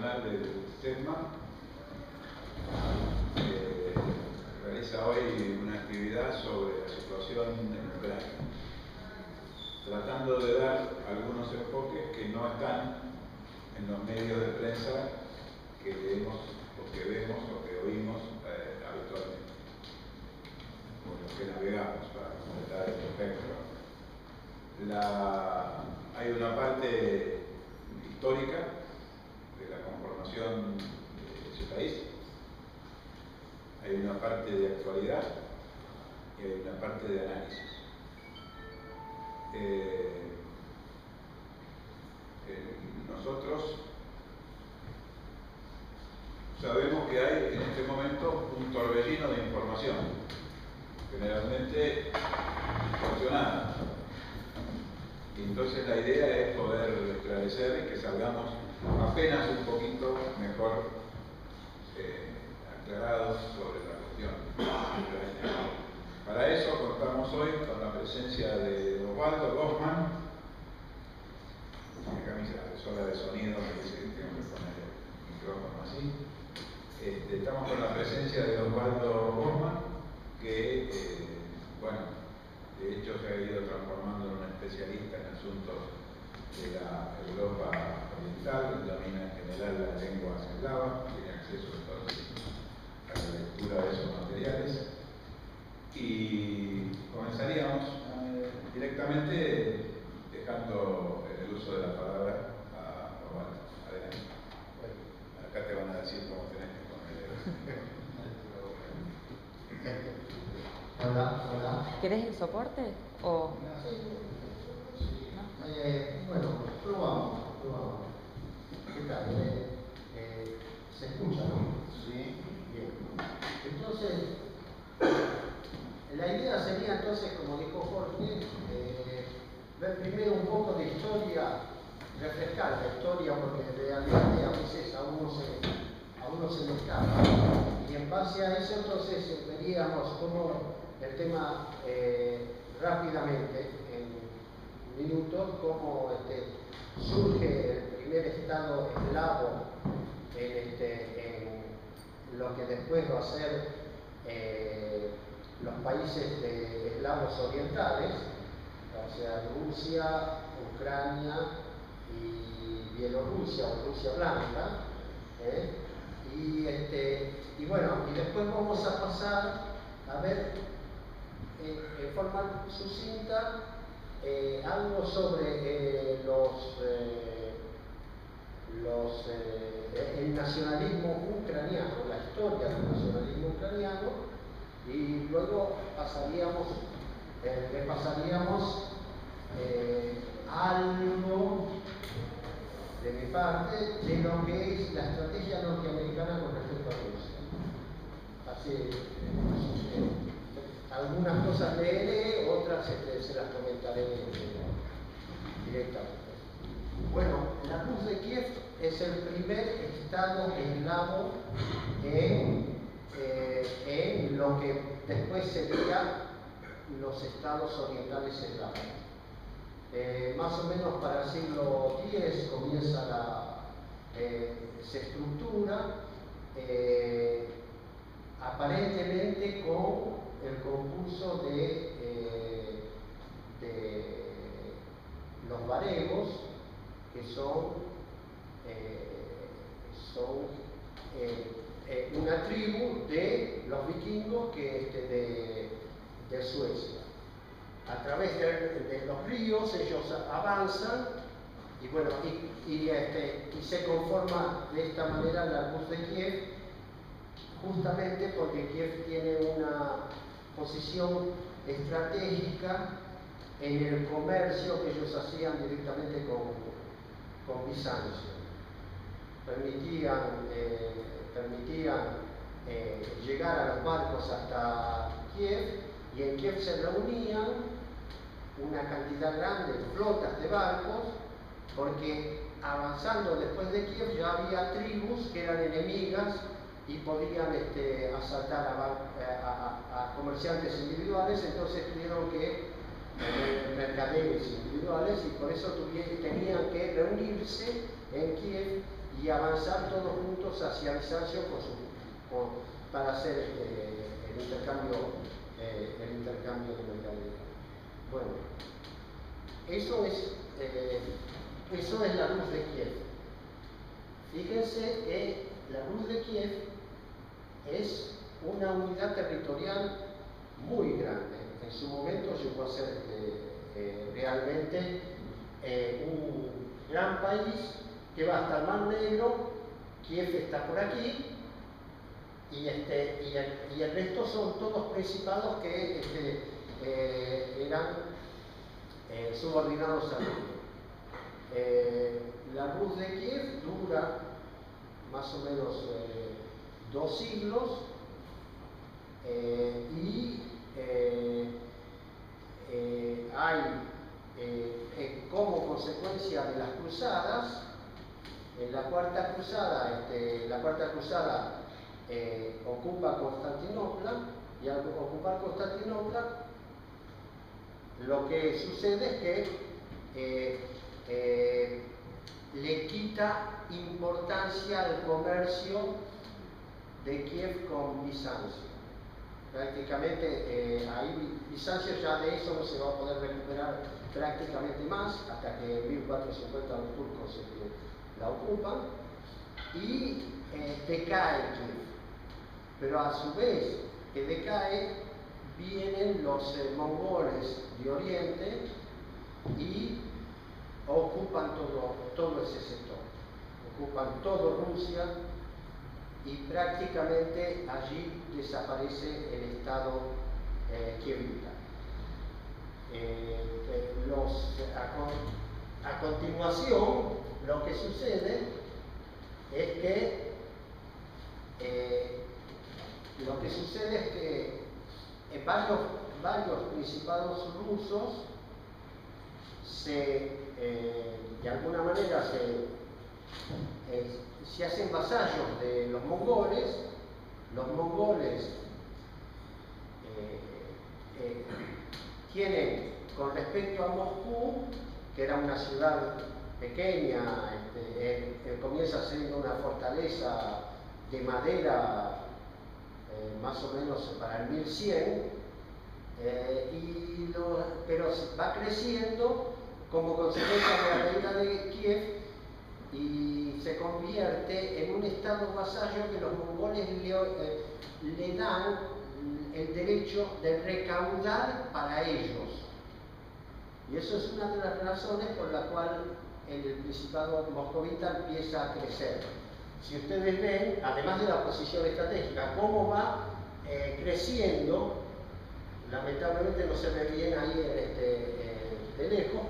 Internacional del SEDMA realiza hoy una actividad sobre la situación en Ucrania, tratando de dar algunos enfoques que no están en los medios de prensa que leemos o que vemos o que oímos habitualmente, por los que navegamos para completar el espectro. Hay una parte histórica de la conformación de ese país, hay una parte de actualidad y hay una parte de análisis. Nosotros sabemos que hay en este momento un torbellino de información, generalmente distorsionada. Y entonces la idea es poder esclarecer y que salgamos apenas un poquito mejor aclarados sobre la cuestión. Para eso contamos hoy con la presencia de Osvaldo Goffman. Acá mi asesora de sonido me dice que tengo que poner el micrófono así. Estamos con la presencia de Osvaldo Goffman, que, bueno, de hecho se ha ido transformando en un especialista en asuntos de la Europa oriental, domina en general las lenguas eslavas, tiene acceso entonces a la lectura de esos materiales. Y comenzaríamos directamente dejando el uso de la palabra a Osvaldo. Adelante. Acá te van a decir cómo tenés que poner. Hola, hola. ¿Querés el soporte? ¿O? Bueno, probamos. ¿Qué tal? ¿Se escucha, no? Sí. Bien. Entonces, la idea sería entonces, como dijo Jorge, ver primero un poco de historia, refrescar la historia, porque realmente a veces a uno se le escapa. Y en base a eso entonces veríamos cómo el tema rápidamente, en minutos, cómo surge el primer estado eslavo en lo que después va a ser los países eslavos orientales, o sea, Rusia, Ucrania y Bielorrusia o Rusia Blanca. Y bueno, y después vamos a pasar a ver en forma sucinta algo sobre el nacionalismo ucraniano, la historia del nacionalismo ucraniano, y luego repasaríamos algo de mi parte de lo que es la estrategia norteamericana con respecto a Rusia. Así, algunas cosas leeré, otras se las comentaré directamente. Bueno, la Rus de Kiev es el primer estado eslavo en lo que después serían los estados orientales eslavos. Más o menos para el siglo X comienza se estructura aparentemente con el concurso de los varegos, que son una tribu de los vikingos de Suecia. A través de los ríos ellos avanzan y bueno, y se conforma de esta manera la Rus de Kiev, justamente porque Kiev tiene una posición estratégica en el comercio que ellos hacían directamente con Bizancio. Permitían llegar a los barcos hasta Kiev, y en Kiev se reunían una cantidad grande de flotas de barcos, porque avanzando después de Kiev ya había tribus que eran enemigas y podían asaltar a comerciantes individuales, entonces tuvieron que mercaderes individuales, y por eso tenían que reunirse en Kiev y avanzar todos juntos hacia Bizancio para hacer el intercambio de mercadería. Bueno, eso es la luz de Kiev. Fíjense que la luz de Kiev es una unidad territorial muy grande. En su momento llegó a ser realmente un gran país que va hasta el Mar Negro. Kiev está por aquí y el resto son todos principados que eran subordinados a Roma. La luz de Kiev dura más o menos 2 siglos y hay como consecuencia de las cruzadas, en la cuarta cruzada, ocupa Constantinopla, y al ocupar Constantinopla lo que sucede es que le quita importancia al comercio de Kiev con Bizancio. Prácticamente ahí Bizancio ya de eso no se va a poder recuperar prácticamente más, hasta que en 1450 los turcos la ocupan y decae Kiev. Pero a su vez que decae, vienen los mongoles de Oriente y ocupan todo ese sector, ocupan todo Rusia y prácticamente allí desaparece el Estado kievita. A continuación, lo que sucede es que varios principados rusos de alguna manera se hacen vasallos de los mongoles. Los mongoles tienen, con respecto a Moscú, que era una ciudad pequeña, comienza siendo una fortaleza de madera más o menos para el 1100, pero va creciendo como consecuencia de la caída de Kiev y se convierte en un estado vasallo que los mongoles le dan el derecho de recaudar para ellos. Y eso es una de las razones por la cual el principado moscovita empieza a crecer. Si ustedes ven, además de la posición estratégica, cómo va creciendo, lamentablemente no se ve bien ahí de lejos,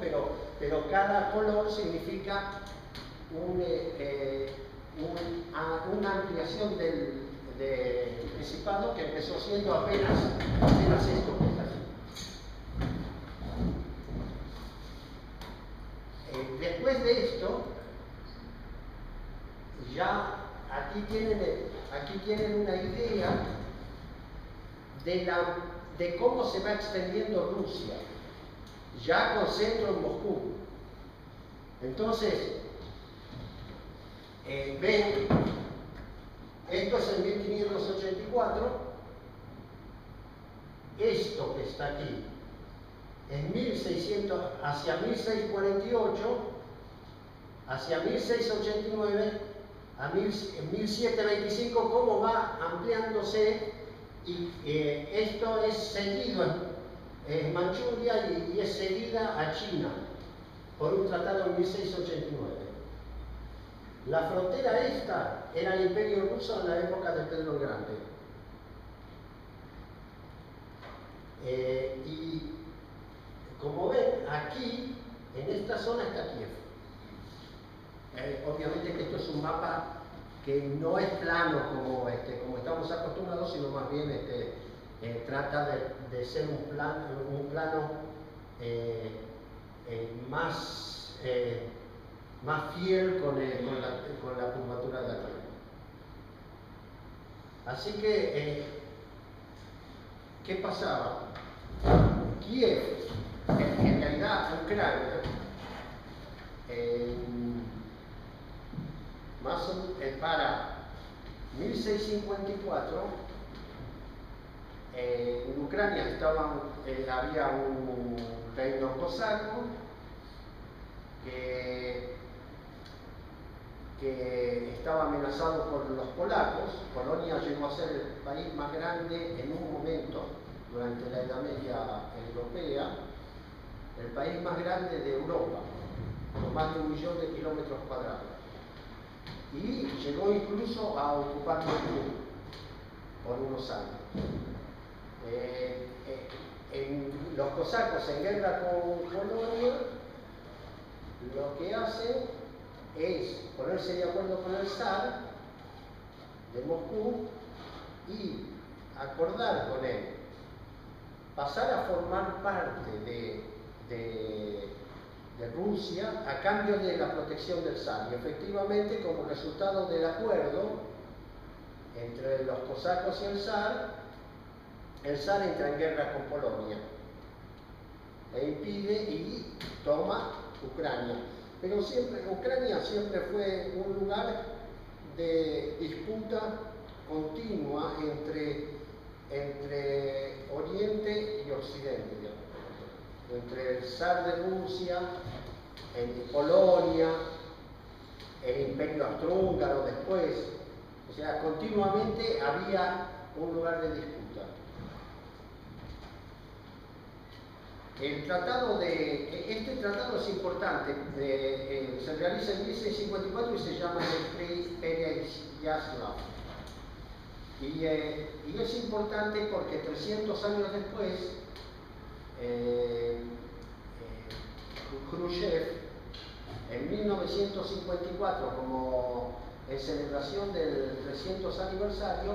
pero cada color significa una ampliación del principado que empezó siendo apenas esto que está aquí. Después de esto, ya aquí tienen una idea de cómo se va extendiendo Rusia, ya con centro en Moscú. Entonces, ven, esto es en 1584, esto que está aquí, en 1600, hacia 1648, hacia 1689, a 1725, cómo va ampliándose, y esto es seguido en Manchuria y es seguida a China por un tratado en 1689. La frontera esta era el Imperio Ruso en la época de Pedro el Grande. Y como ven, aquí, en esta zona está Kiev. Obviamente que esto es un mapa que no es plano como estamos acostumbrados, sino más bien trata de ser un plano más fiel con la curvatura de la Tierra. Así que, ¿qué pasaba? Kiev, en realidad Ucrania, para 1654, en Ucrania había un reino cosaco que estaba amenazado por los polacos. Polonia llegó a ser el país más grande en un momento, durante la Edad Media europea, el país más grande de Europa, con más de 1 millón de kilómetros cuadrados. Y llegó incluso a ocupar Moscú por unos años. Los cosacos en guerra con Polonia lo que hacen es ponerse de acuerdo con el zar de Moscú y acordar con él pasar a formar parte de Rusia a cambio de la protección del zar. Y efectivamente, como resultado del acuerdo entre los cosacos y el zar entra en guerra con Polonia e impide y toma Ucrania. Pero Ucrania siempre fue un lugar de disputa continua entre Oriente y Occidente, digamos. Entre el zar de Rusia, Polonia, el Imperio Austrohúngaro después. O sea, continuamente había un lugar de disputa. Este tratado es importante, se realiza en 1654 y se llama el Pereyaslav. Y es importante porque 300 años después, Khrushchev, en 1954, como en celebración del 300 aniversario,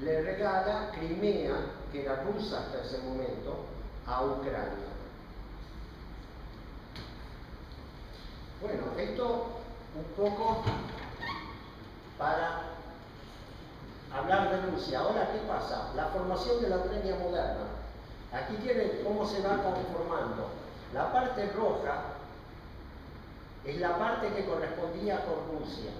le regala Crimea, que era rusa hasta ese momento, a Ucrania. Bueno, esto un poco para hablar de Rusia. Ahora, ¿qué pasa? La formación de la Ucrania moderna. Aquí tienen cómo se va conformando. La parte roja es la parte que correspondía con Rusia.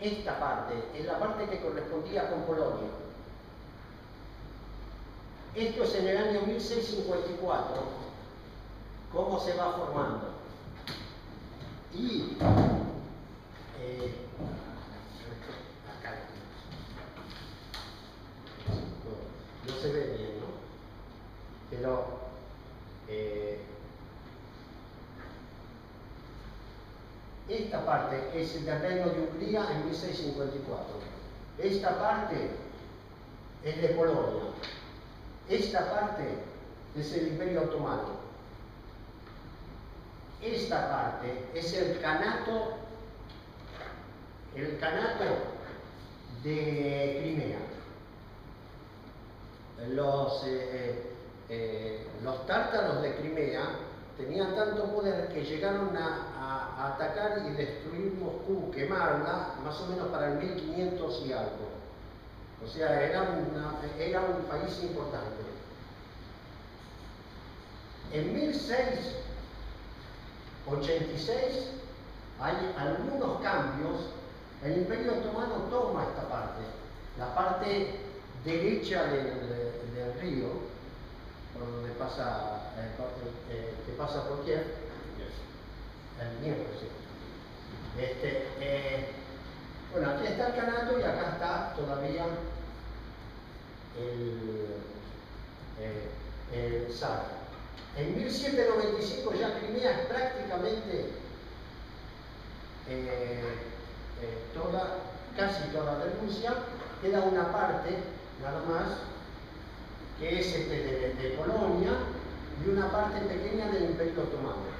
Esta parte es la parte que correspondía con Polonia. Esto es en el año 1654. ¿Cómo se va formando? Y acá no se ve bien, ¿no? Pero esta parte es el reino de Hungría en 1654. Esta parte es de Polonia. Esta parte es el Imperio Otomano. Esta parte es el Kanato de Crimea. Los tártaros de Crimea tenían tanto poder que llegaron a atacar y destruir Moscú, quemarla, más o menos para el 1500 y algo. O sea, era un país importante. En 1686 hay algunos cambios. El Imperio Otomano toma esta parte, la parte derecha del río, por donde pasa, que pasa por Kiev, el Dniepro, sí. Bueno, aquí está el Kanato y acá está todavía el zar. En 1795 ya Crimea es prácticamente casi toda de Rusia. Queda una parte, nada más, que es de Polonia, y una parte pequeña del Imperio Otomano.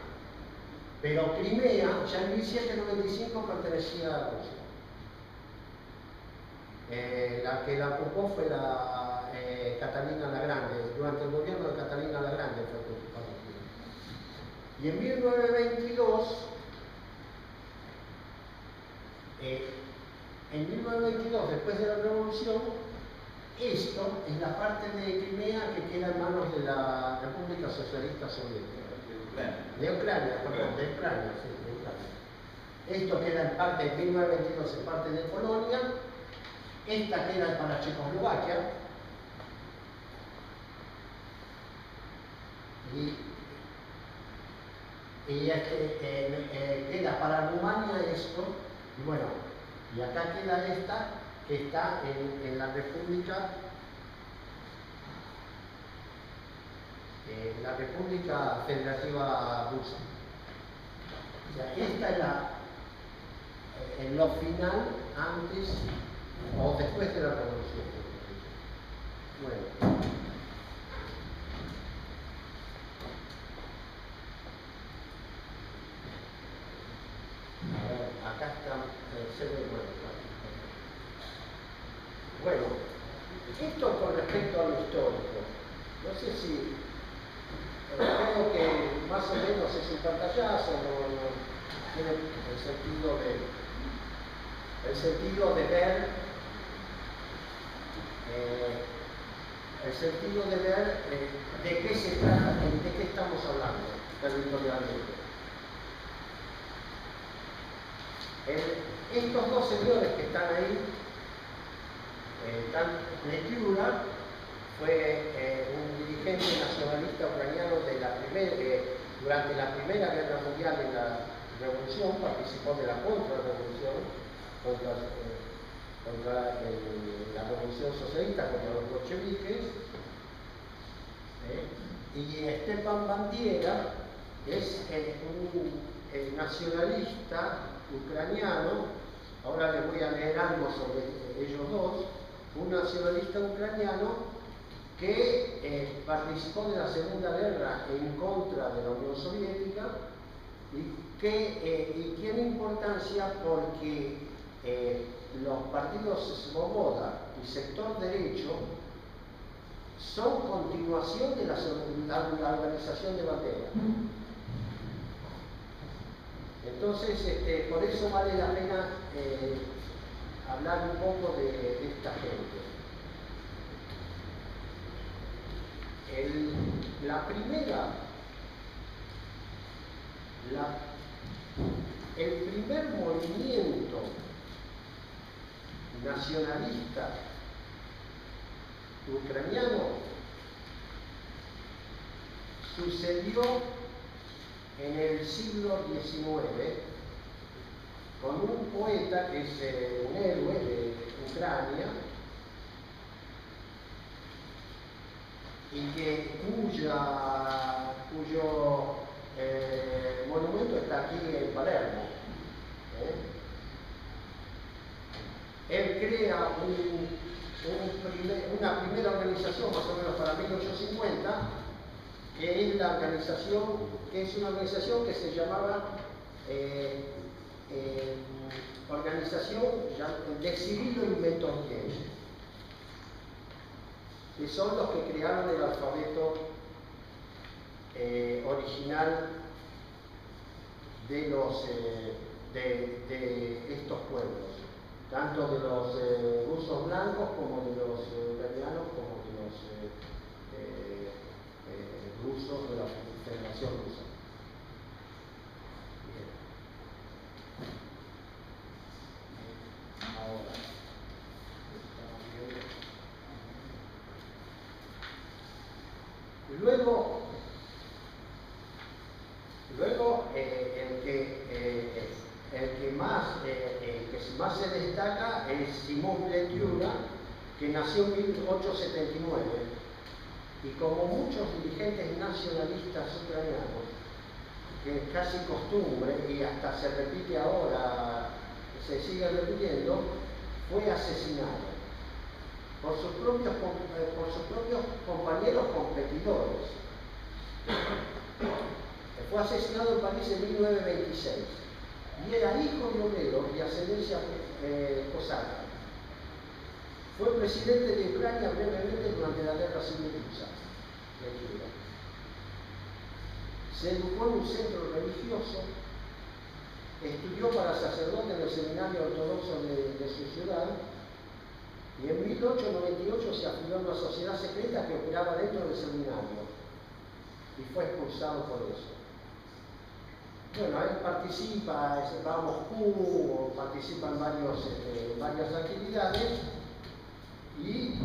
Pero Crimea ya en 1795 pertenecía a Rusia. La que la ocupó fue Catalina la Grande. Durante el gobierno de Catalina la Grande fue ocupada. Y en 1922, después de la Revolución, esto es la parte de Crimea que queda en manos de la República Socialista Soviética. De Ucrania, perdón, de Ucrania, sí, de Ucrania. Esto queda en parte, en 1922 en parte de Polonia, esta queda para Checoslovaquia, y queda para Rumania esto, y bueno, y acá queda esta, que está en la República Federativa Rusa. O sea, esta es en lo final, antes o después de la revolución. Bueno. A ver, acá está se ve bueno, esto con respecto a lo histórico. No sé si creo que más o menos es un pantallazo, no tiene el sentido de ver de qué se trata, de qué estamos hablando territorialmente. Estos dos señores que están ahí, Netyura fue un dirigente nacionalista ucraniano durante la Primera Guerra Mundial en la Revolución, participó de la contrarrevolución contra la Revolución Socialista, contra los bolcheviques. Y Stepan Bandiera es un nacionalista ucraniano. Ahora les voy a leer algo sobre ellos dos. Un nacionalista ucraniano que participó de la Segunda Guerra en contra de la Unión Soviética y tiene importancia porque los partidos Svoboda y Sector Derecho son continuación de la organización de Bandera. Entonces, por eso vale la pena hablar un poco de esta gente. El primer movimiento nacionalista ucraniano sucedió en el siglo XIX con un poeta que es un héroe de Ucrania y cuyo monumento está aquí en Palermo. Él crea una primera organización más o menos para 1850, que es una organización que se llamaba Organización de Cirilo y Metodio, que son los que crearon el alfabeto original de estos pueblos, tanto de los rusos blancos como de los ucranianos, como de los rusos de la Federación Rusa. Bien. Ahora, luego el que más se destaca es Simón Netyura, que nació en 1879 y como muchos dirigentes nacionalistas ucranianos, que es casi costumbre y hasta se repite ahora, se sigue repitiendo, fue asesinado por sus propios compañeros competidores. Fue asesinado en París en 1926 y era hijo de obrero de ascendencia cosaca. Fue presidente de Ucrania brevemente durante la Guerra Civil Rusa. Se educó en un centro religioso, estudió para sacerdote en el seminario ortodoxo de su ciudad y en 1898 se afilió a una sociedad secreta que operaba dentro del seminario y fue expulsado por eso. Bueno, él participa, va a Moscú, participa en varias actividades y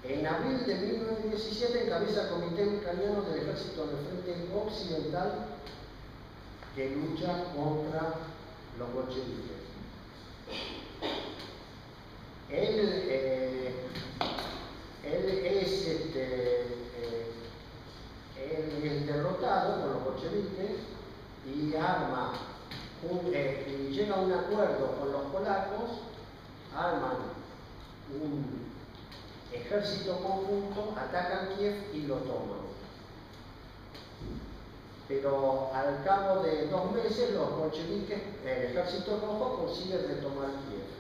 en abril de 1917 encabeza el Comité Ucraniano del Ejército del Frente Occidental que lucha contra los bolcheviques. Él es derrotado por los bolcheviques y y llega a un acuerdo con los polacos, arman un ejército conjunto, atacan Kiev y lo toman. Pero al cabo de 2 meses los bolcheviques, el ejército rojo, consigue retomar Kiev.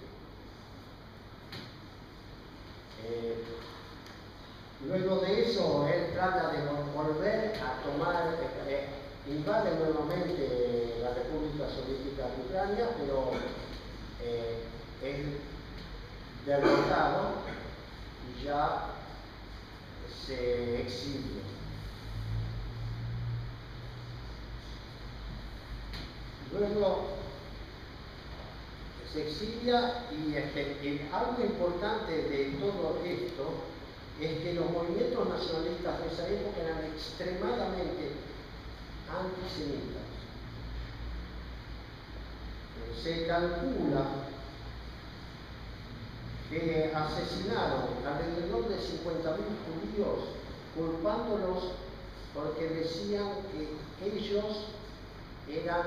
Luego de eso, él trata de volver a tomar, invade nuevamente la República Soviética de Ucrania, pero es derrotado y ya se exilia. Luego se exilia y algo importante de todo esto es que los movimientos nacionalistas de esa época eran extremadamente antisemitas. Se calcula que asesinaron alrededor de 50.000 judíos, culpándolos porque decían que ellos eran,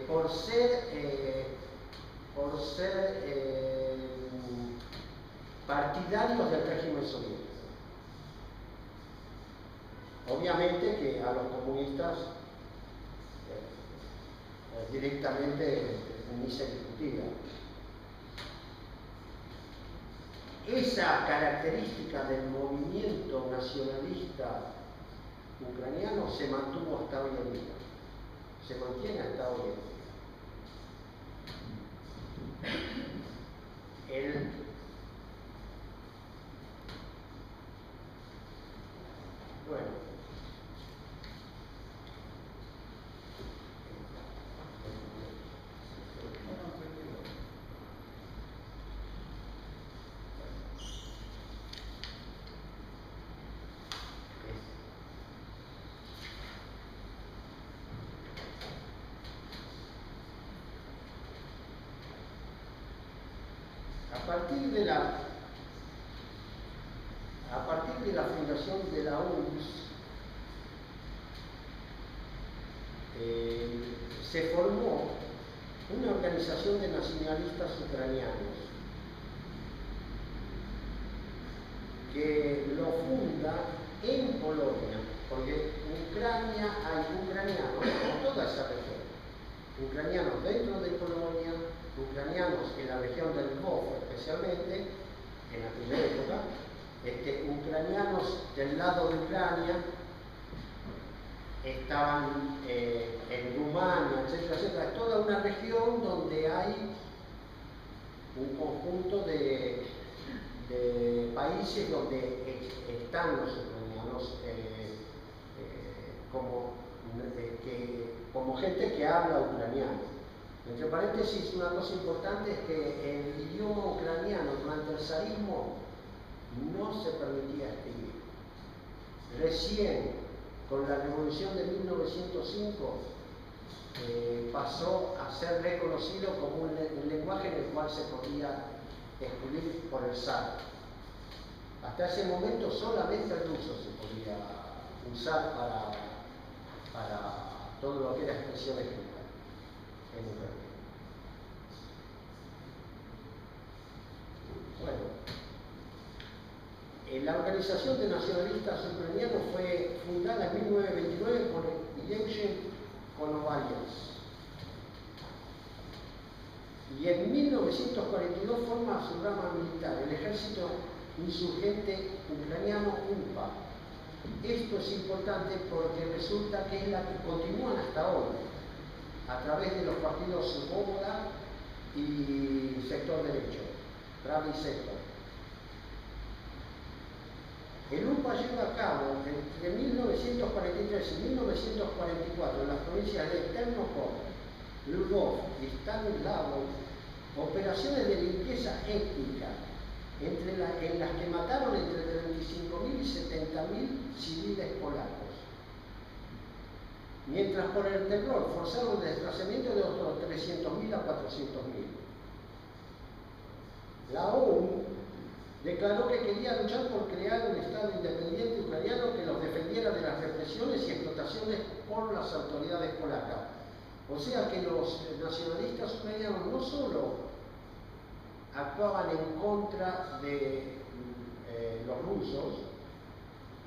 por ser partidarios del régimen soviético. Obviamente que a los comunistas directamente ni se discutía. Esa característica del movimiento nacionalista ucraniano se mantuvo hasta hoy en día. Se mantiene hasta hoy en día. Bueno. A partir de la fundación de la URSS, se formó una organización de nacionalistas ucranianos que lo funda en Polonia, porque Ucrania hay ucranianos en toda esa región, ucranianos dentro de Polonia, ucranianos en la región del Lvov especialmente, en aquella época, ucranianos del lado de Ucrania, estaban en Rumania, etcétera, etcétera. Es toda una región donde hay un conjunto de países donde están los ucranianos como gente que habla ucraniano. Entre paréntesis, una cosa importante es que el idioma ucraniano durante el zarismo no se permitía escribir. Recién, con la revolución de 1905, pasó a ser reconocido como un lenguaje en el cual se podía escribir por el zar. Hasta ese momento solamente el ruso se podía usar para todo lo que era expresión escrita en Ucrania. Bueno, la Organización de Nacionalistas Ucranianos fue fundada en 1929 por Yevgeny Konovalets. Y en 1942 forma su rama militar, el Ejército Insurgente Ucraniano UPA. Esto es importante porque resulta que es la que continúan hasta hoy, a través de los partidos Svoboda y Sector Derecho, Pravý Sector. El UPA lleva a cabo entre 1917 1943 y 1944 en las provincias de Ternopil, Lvov y Stanislav, operaciones de limpieza étnica en las que mataron entre 35.000 y 70.000 civiles polacos. Mientras por el terror forzaron el desplazamiento de otros 300.000 a 400.000. La ONU declaró que quería luchar por crear un Estado independiente ucraniano que los defendiera de las represiones y explotaciones por las autoridades polacas. O sea que los nacionalistas ucranianos no solo actuaban en contra de los rusos,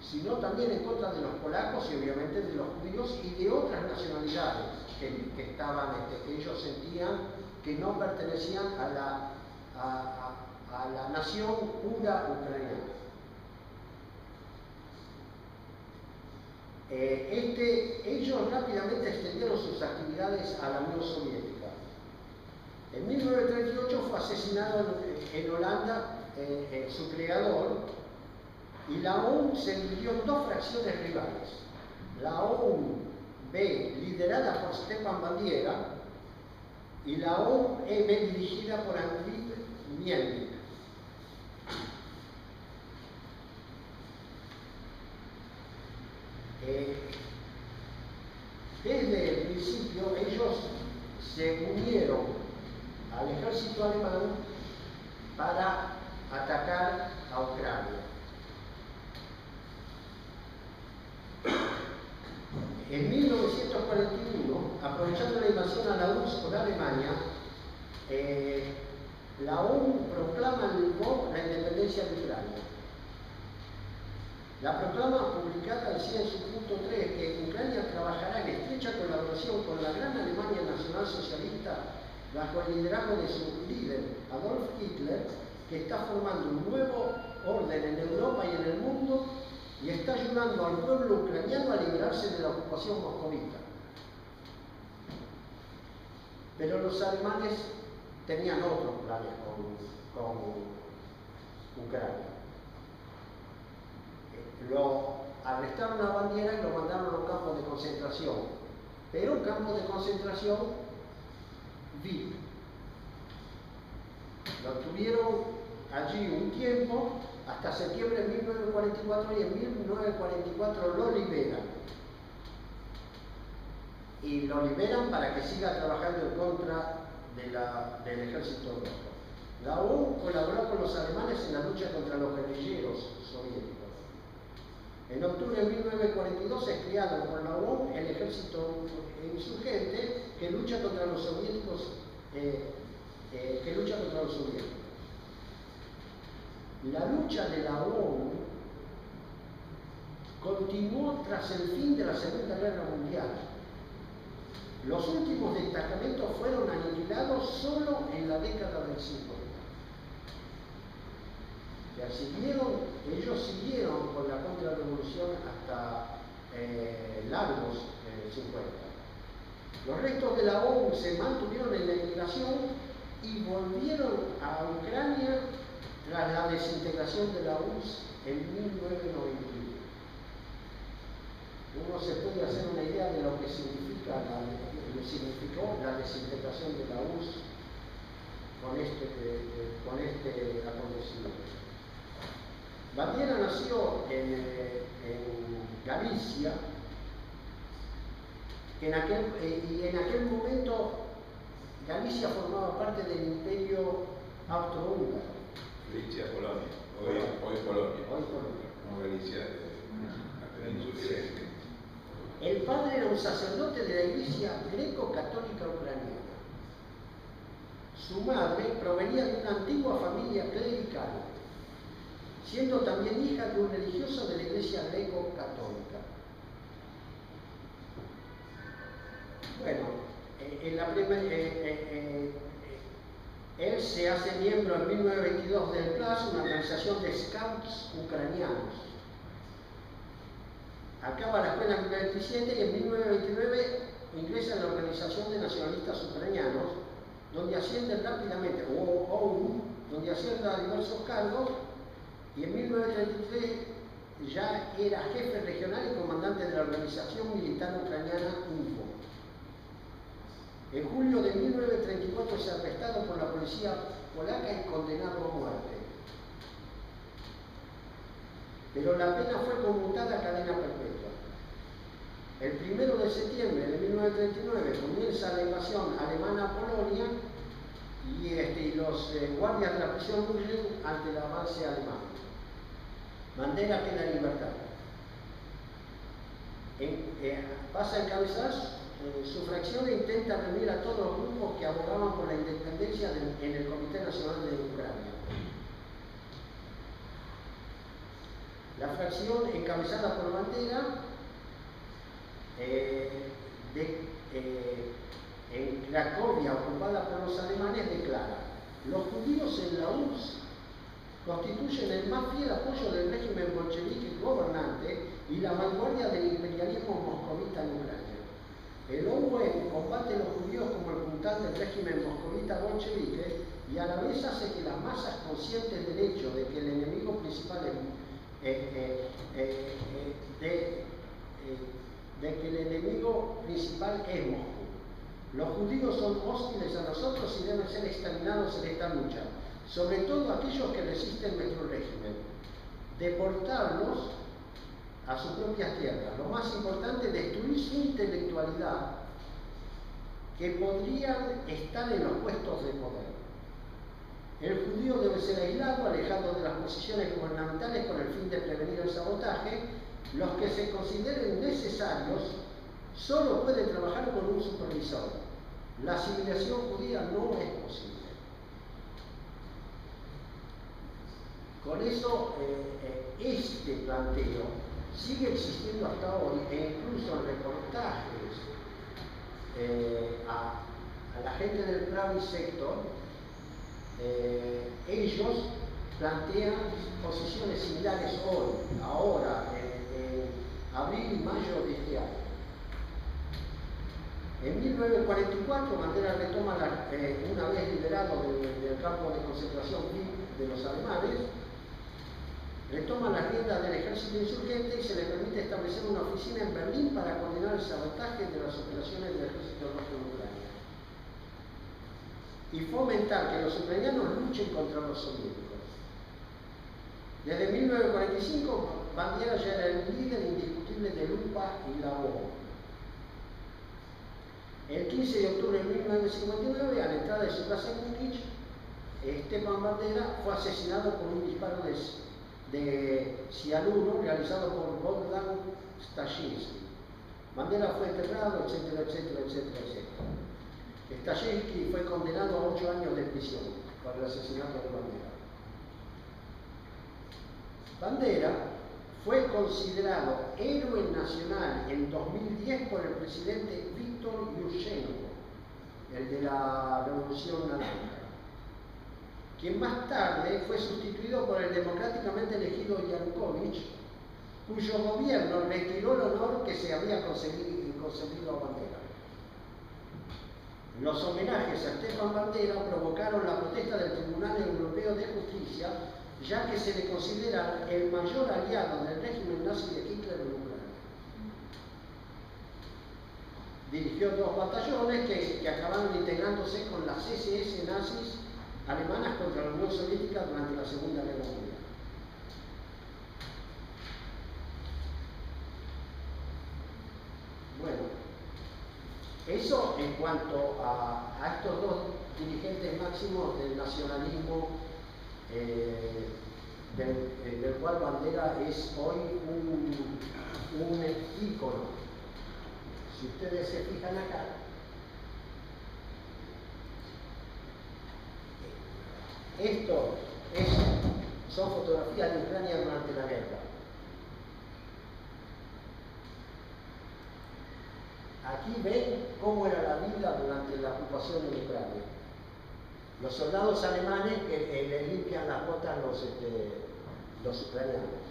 sino también en contra de los polacos y obviamente de los judíos y de otras nacionalidades que estaban, que ellos sentían que no pertenecían a la nación pura ucraniana. Ellos rápidamente extendieron sus actividades a la Unión Soviética. En 1938 fue asesinado en Holanda su creador, y la OUN se dividió en dos fracciones rivales. La OUN-B, liderada por Stepan Bandiera, y la OUN-M, dirigida por Andriy Mielnik. Desde el principio ellos se unieron al ejército alemán para atacar a Ucrania. En 1941, aprovechando la invasión a la URSS por Alemania, la ONU proclama en Lvov la independencia de Ucrania. La proclama publicada decía en su punto 3 que Ucrania trabajará en estrecha colaboración con la gran Alemania nacional socialista bajo el liderazgo de su líder, Adolf Hitler, que está formando un nuevo orden en Europa y en el mundo y está ayudando al pueblo ucraniano a liberarse de la ocupación moscovita. Pero los alemanes tenían otros planes con Ucrania. Lo arrestaron a Bandiera y lo mandaron a un campo de concentración, pero un campo de concentración VIP. Lo tuvieron allí un tiempo, hasta septiembre de 1944, y en 1944 lo liberan. Y lo liberan para que siga trabajando en contra del ejército ruso. La ONU colaboró con los alemanes en la lucha contra los guerrilleros soviéticos. En octubre de 1942 es creado por la ONU el ejército insurgente que lucha contra los soviéticos. La lucha de la ONU continuó tras el fin de la Segunda Guerra Mundial. Los últimos destacamentos fueron aniquilados solo en la década del 50. Ellos siguieron con la contrarrevolución hasta largos 50. Los restos de la ONU se mantuvieron en la emigración y volvieron a Ucrania tras la desintegración de la URSS en 1991. Uno se puede hacer una idea de lo que significó la desintegración de la URSS con este acontecimiento. Bandiera nació en Galicia, y en aquel momento Galicia formaba parte del Imperio Austrohúngaro. Galicia, Polonia. Hoy Polonia. No Galicia, la península. El padre era un sacerdote de la Iglesia greco-católica ucraniana. Su madre provenía de una antigua familia clerical, siendo también hija de un religioso de la Iglesia greco-católica. Bueno, él se hace miembro en 1922 del PLAS, una organización de scouts ucranianos. Acaba la escuela en 1927 y en 1929 ingresa en la Organización de Nacionalistas Ucranianos, donde asciende rápidamente, donde asciende a diversos cargos, y en 1933 ya era jefe regional y comandante de la Organización Militar Ucraniana UNFO. En julio de 1934 se arrestaron por la policía polaca y condenado a muerte. Pero la pena fue conmutada a cadena perpetua. El 1 de septiembre de 1939 comienza la invasión alemana a Polonia y los guardias de la prisión huyen ante el avance alemán. Bandera queda en libertad. Pasa a encabezar su fracción e intenta reunir a todos los grupos que abogaban por la independencia en el Comité Nacional de Ucrania. La fracción encabezada por Bandera en Cracovia, ocupada por los alemanes, declara: los judíos en la URSS constituyen el más fiel apoyo del régimen bolchevique gobernante y la vanguardia del imperialismo moscovita en Ucrania. El OUN combate a los judíos como el puntal del régimen moscovita bolchevique y a la vez hace que las masas, conscientes del hecho de que el enemigo principal es Moscú. Los judíos son hostiles a nosotros y deben ser exterminados en esta lucha, sobre todo aquellos que resisten nuestro régimen. Deportarlos a sus propias tierras. Lo más importante, destruir su intelectualidad, que podrían estar en los puestos de poder. El judío debe ser aislado, alejado de las posiciones gubernamentales con el fin de prevenir el sabotaje. Los que se consideren necesarios solo pueden trabajar con un supervisor. La asimilación judía no es posible. Con eso, este planteo sigue existiendo hasta hoy, e incluso en reportajes a la gente del private sector, ellos plantean posiciones similares hoy, ahora, en abril y mayo de este año. En 1944, Bandera retoma, una vez liberado del campo de concentración de los alemanes, retoma las riendas del ejército insurgente y se le permite establecer una oficina en Berlín para coordinar el sabotaje de las operaciones del ejército ruso en Ucrania y fomentar que los ucranianos luchen contra los soviéticos. Desde 1945, Bandera ya era el líder indiscutible del UPA y la ONU. El 15 de octubre de 1959, a la entrada de su casa en Múnich, Stepan Bandera fue asesinado por un disparo de cianuro realizado por Bogdan Stashinsky. Bandera fue enterrado, etcétera, etcétera, etcétera, etcétera. Stashinsky fue condenado a 8 años de prisión por el asesinato de Bandera. Bandera fue considerado héroe nacional en 2010 por el presidente Víctor Yushchenko, el de la Revolución Naranja, quien más tarde fue sustituido por el democráticamente elegido Yanukovych, cuyo gobierno retiró el honor que se había concedido a Bandera. Los homenajes a Stepan Bandera provocaron la protesta del Tribunal Europeo de Justicia, ya que se le considera el mayor aliado del régimen nazi de Hitler en Ucrania. Dirigió 2 batallones que acabaron integrándose con las SS nazis alemanas contra la Unión Soviética durante la Segunda Guerra Mundial. Bueno, eso en cuanto a estos 2 dirigentes máximos del nacionalismo, del cual Bandera es hoy un ícono. Si ustedes se fijan acá, esto son fotografías de Ucrania durante la guerra. Aquí ven cómo era la vida durante la ocupación de Ucrania. Los soldados alemanes que le limpian las botas los ucranianos.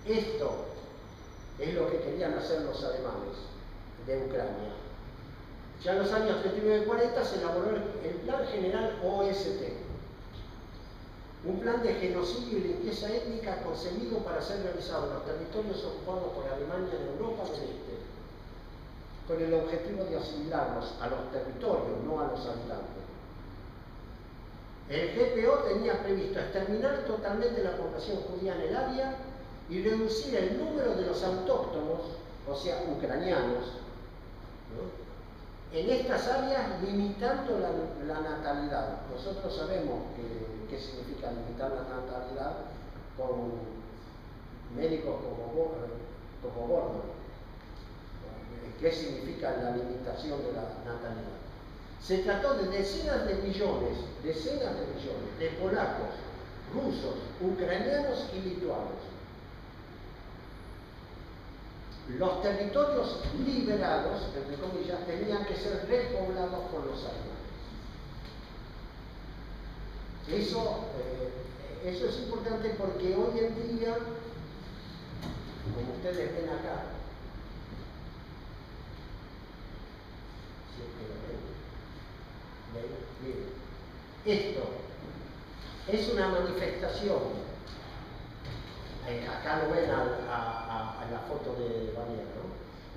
Esto es lo que querían hacer los alemanes de Ucrania. Ya en los años 39 y 40 se elaboró el Plan General OST. un plan de genocidio y limpieza étnica concebido para ser realizado en los territorios ocupados por Alemania en Europa del Este, con el objetivo de asimilarlos a los territorios, no a los habitantes. El GPO tenía previsto exterminar totalmente la población judía en el área y reducir el número de los autóctonos, o sea, ucranianos, ¿no?, en estas áreas, limitando la natalidad. Nosotros sabemos qué significa limitar la natalidad con médicos como Bormann. ¿Qué significa la limitación de la natalidad? Se trató de decenas de millones de polacos, rusos, ucranianos y lituanos. Los territorios liberados, entre comillas, tenían que ser repoblados por los alemanes. Eso es importante porque hoy en día, como ustedes ven acá, esto es una manifestación. Acá lo ven a la foto de Baviera, ¿no?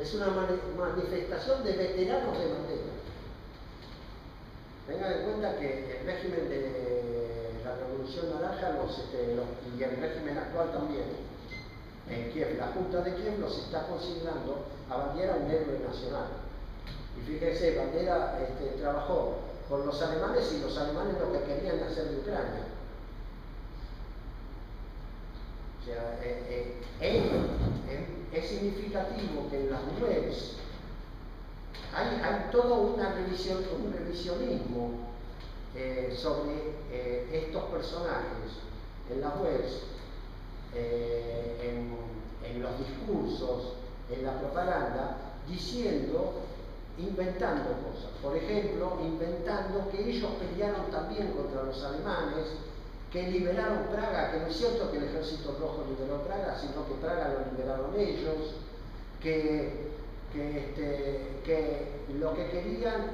Es una manifestación de veteranos de Mandela. Tengan en cuenta que el régimen de la Revolución Naranja y el régimen actual también, en Kiev, la Junta de Kiev los está considerando a Baviera un héroe nacional. Y fíjense, Baviera trabajó con los alemanes y los alemanes lo que querían hacer de Ucrania. O sea, es significativo que en las webs hay todo un revisionismo sobre estos personajes en las webs, en los discursos, en la propaganda, inventando cosas. Por ejemplo, inventando que ellos pelearon también contra los alemanes, que liberaron Praga, que no es cierto que el Ejército Rojo liberó Praga, sino que Praga lo liberaron ellos, que lo que querían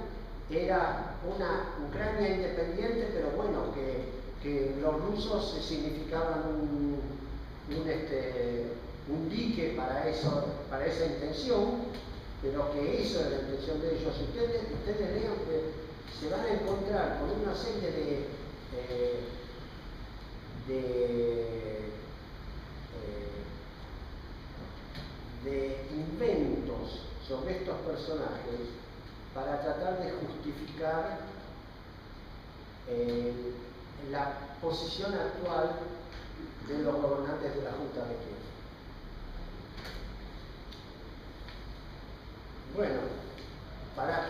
era una Ucrania independiente, pero bueno, que los rusos significaban un dique para esa intención, pero que eso era la intención de ellos. Ustedes lean que se van a encontrar con una serie de inventos sobre estos personajes para tratar de justificar la posición actual de los gobernantes de la Junta de Kiev. Bueno, para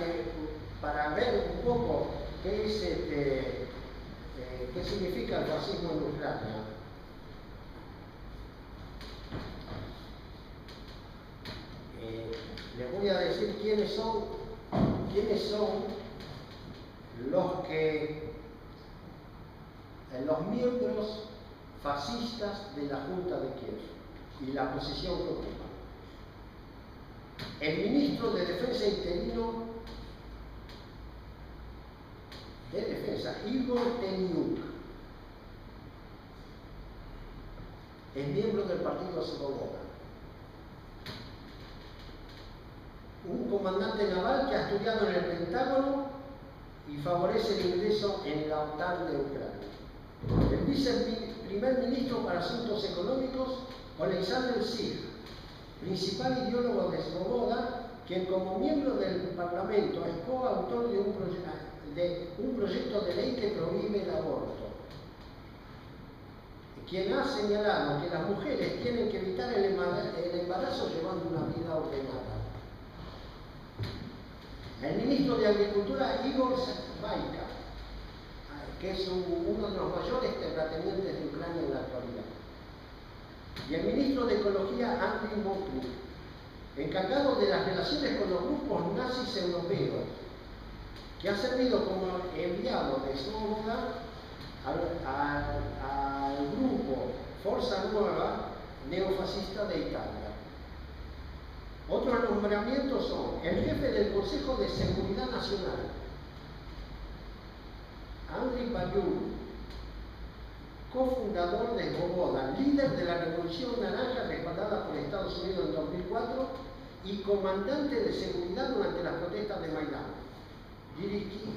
ver un poco qué significa el fascismo en Ucrania, les voy a decir quiénes son los miembros fascistas de la Junta de Kiev y la posición que ocupan. El ministro de Defensa interino de Defensa, Igor Teniuk, es miembro del partido Svoboda. Un comandante naval que ha estudiado en el Pentágono y favorece el ingreso en la OTAN de Ucrania. El viceprimer ministro para Asuntos Económicos, Oleksandr Sig, principal ideólogo de Svoboda, quien como miembro del Parlamento es coautor de un proyecto de ley que prohíbe el aborto, quien ha señalado que las mujeres tienen que evitar el embarazo llevando una vida ordenada. El ministro de Agricultura, Igor Svaika, que es uno de los mayores terratenientes de Ucrania en la actualidad. Y el ministro de Ecología, Andriy Mokruk, encargado de las relaciones con los grupos nazis europeos, que ha servido como enviado de Svoboda al grupo Forza Nueva neofascista de Italia. Otros nombramientos son el jefe del Consejo de Seguridad Nacional, Andriy Bayun, cofundador de Svoboda, líder de la Revolución Naranja respaldada por Estados Unidos en 2004 y comandante de seguridad durante las protestas de Maidán,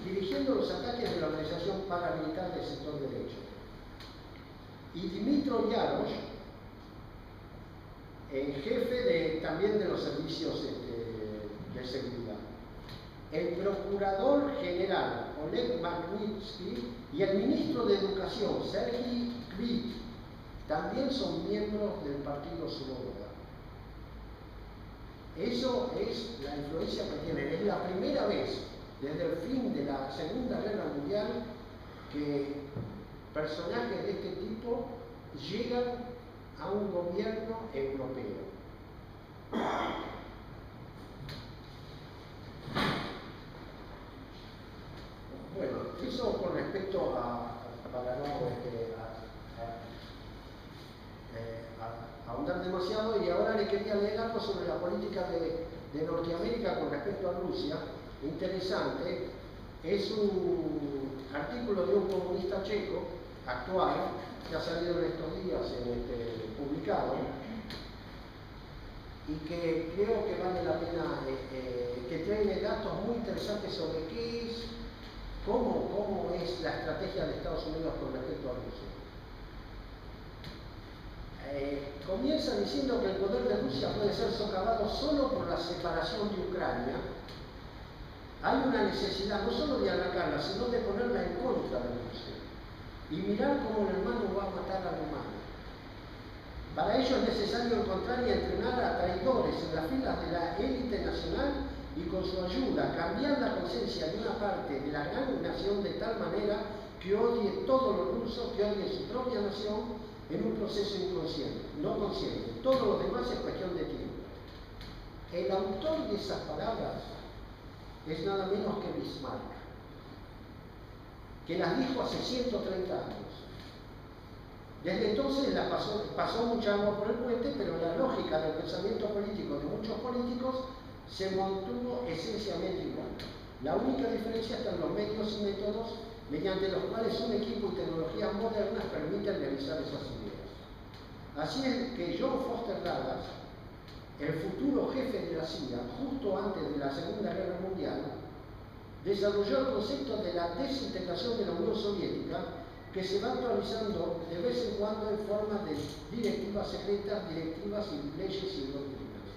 dirigiendo los ataques de la organización paramilitar del sector derecho. Y Dmitro Yarosh, jefe también de los servicios de seguridad. El procurador general Oleg Magnitsky y el ministro de Educación Sergei Kvit también son miembros del partido Svoboda. Eso es la influencia que tienen. Es la primera vez desde el fin de la Segunda Guerra Mundial que personajes de este tipo llegan a un gobierno europeo. Bueno, eso con respecto para no ahondar demasiado, y ahora le quería leer algo sobre la política de Norteamérica con respecto a Rusia. Interesante, es un artículo de un comunista checo actual que ha salido en estos días publicado, y que creo que vale la pena, que trae datos muy interesantes sobre qué es, cómo es la estrategia de Estados Unidos con respecto a Rusia. Comienza diciendo que el poder de Rusia puede ser socavado solo por la separación de Ucrania. Hay una necesidad no solo de arrancarla, sino de ponerla en contra de Rusia y mirar cómo el hermano va a matar al hermano. Para ello es necesario encontrar y entrenar a traidores en las filas de la élite nacional y con su ayuda cambiar la conciencia de una parte de la gran nación de tal manera que odie todo lo ruso, que odie su propia nación en un proceso inconsciente, no consciente. Todo lo demás es cuestión de tiempo. El autor de esas palabras es nada menos que Bismarck, que las dijo hace 130 años. Desde entonces pasó mucha agua por el puente, pero la lógica del pensamiento político de muchos políticos se mantuvo esencialmente igual. La única diferencia está en los medios y métodos mediante los cuales un equipo y tecnologías modernas permiten realizar esas ideas. Así es que John Foster Dulles, el futuro jefe de la CIA, justo antes de la Segunda Guerra Mundial, desarrolló el concepto de la desintegración de la Unión Soviética, que se va actualizando de vez en cuando en forma de directivas secretas, directivas y leyes y doctrinas.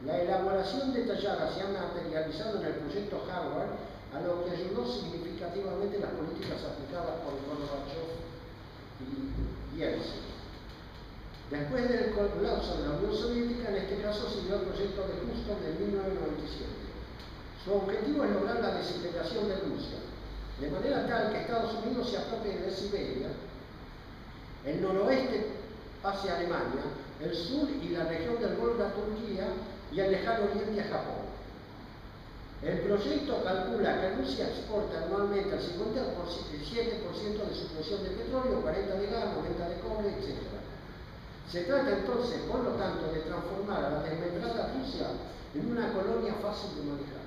La elaboración detallada se ha materializado en el proyecto Harvard, a lo que ayudó significativamente las políticas aplicadas por Gorbachev y Yeltsin. Después del colapso de la Unión Soviética, en este caso siguió el proyecto de Houston de 1997. Su objetivo es lograr la desintegración de Rusia, de manera tal que Estados Unidos se apropie de Siberia, el noroeste pase a Alemania, el sur y la región del Volga a Turquía y el lejano oriente a Japón. El proyecto calcula que Rusia exporta anualmente el 57% de su producción de petróleo, 40% de gas, 90% de cobre, etc. Se trata entonces, por lo tanto, de transformar a la desmembrada Rusia en una colonia fácil de manejar.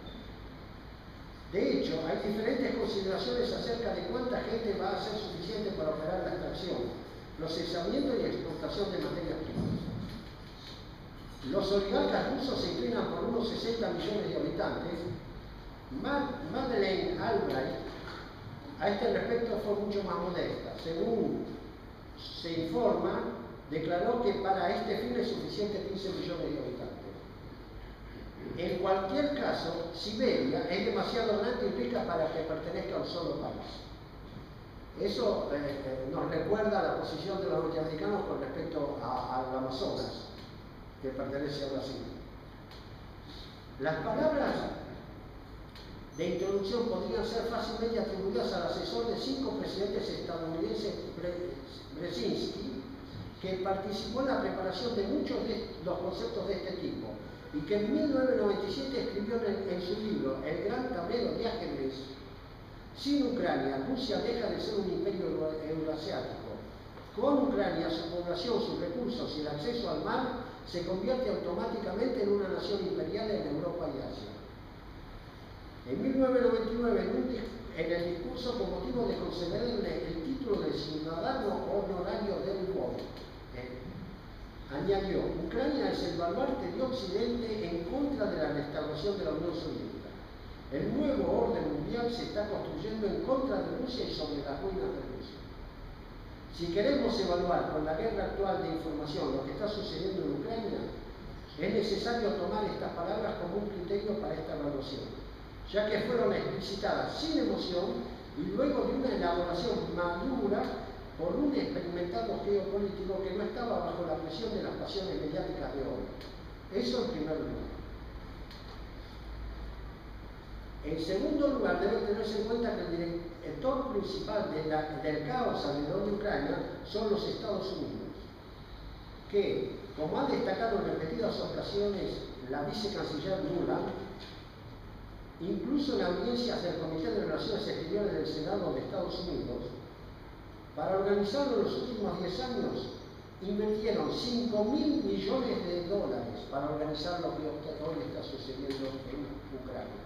De hecho, hay diferentes consideraciones acerca de cuánta gente va a ser suficiente para operar la extracción, procesamiento y exportación de materias primas. Los oligarcas rusos se inclinan por unos 60 millones de habitantes. Madeleine Albright, a este respecto, fue mucho más modesta. Según se informa, declaró que para este fin es suficiente 15 millones de habitantes. En cualquier caso, Siberia es demasiado grande y rica para que pertenezca a un solo país. Eso nos recuerda a la posición de los norteamericanos con respecto al Amazonas, que pertenece a Brasil. Las palabras de introducción podrían ser fácilmente atribuidas al asesor de 5 presidentes estadounidenses, Brzezinski, que participó en la preparación de muchos de los conceptos de este tipo, y que en 1997 escribió en su libro El gran tablero de ajedrez: sin Ucrania, Rusia deja de ser un imperio euroasiático. Con Ucrania, su población, sus recursos y el acceso al mar se convierte automáticamente en una nación imperial en Europa y Asia. En 1999, en el discurso con motivo de concederle el título título de ciudadano honorario del mundo. Añadió, Ucrania es el baluarte de Occidente en contra de la restauración de la Unión Soviética. El nuevo orden mundial se está construyendo en contra de Rusia y sobre las ruinas de Rusia. Si queremos evaluar con la guerra actual de información lo que está sucediendo en Ucrania, es necesario tomar estas palabras como un criterio para esta evaluación, ya que fueron explicitadas sin emoción y luego de una elaboración madura por un experimentado geopolítico que no estaba bajo la presión de las pasiones mediáticas de hoy. Eso en primer lugar. En segundo lugar, debe tenerse en cuenta que el director principal del caos alrededor de Ucrania son los Estados Unidos, que, como ha destacado en repetidas ocasiones la vicecanciller Nuland, incluso en audiencias del Comité de Relaciones Exteriores del Senado de Estados Unidos, para organizarlo en los últimos 10 años, invirtieron $5.000 millones para organizar lo que hoy está sucediendo en Ucrania.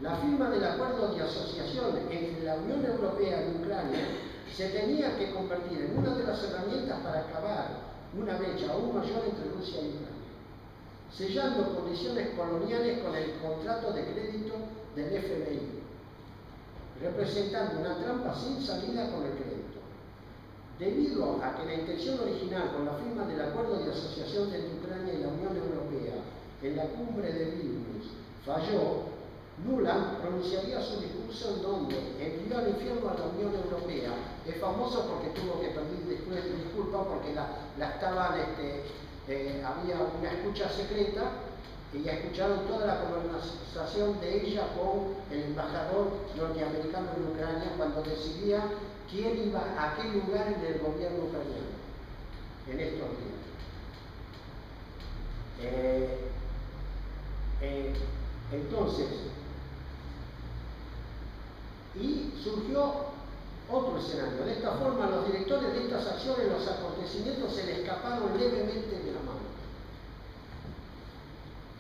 La firma del acuerdo de asociación entre la Unión Europea y Ucrania se tenía que convertir en una de las herramientas para acabar una brecha aún mayor entre Rusia y Ucrania, sellando condiciones coloniales con el contrato de crédito del FMI, representando una trampa sin salida con el crédito. Debido a que la intención original con la firma del acuerdo de asociación entre Ucrania y la Unión Europea en la cumbre de Vilnius falló, Nuland pronunciaría su discurso en donde envió al infierno a la Unión Europea. Es famoso porque tuvo que pedir disculpas porque había una escucha secreta y escucharon toda la conversación de ella con el embajador norteamericano en Ucrania cuando decidía quién iba a qué lugar en el gobierno ucraniano en estos días. Entonces, y surgió otro escenario. De esta forma, los directores de estas acciones, los acontecimientos se le escaparon levemente de la mano.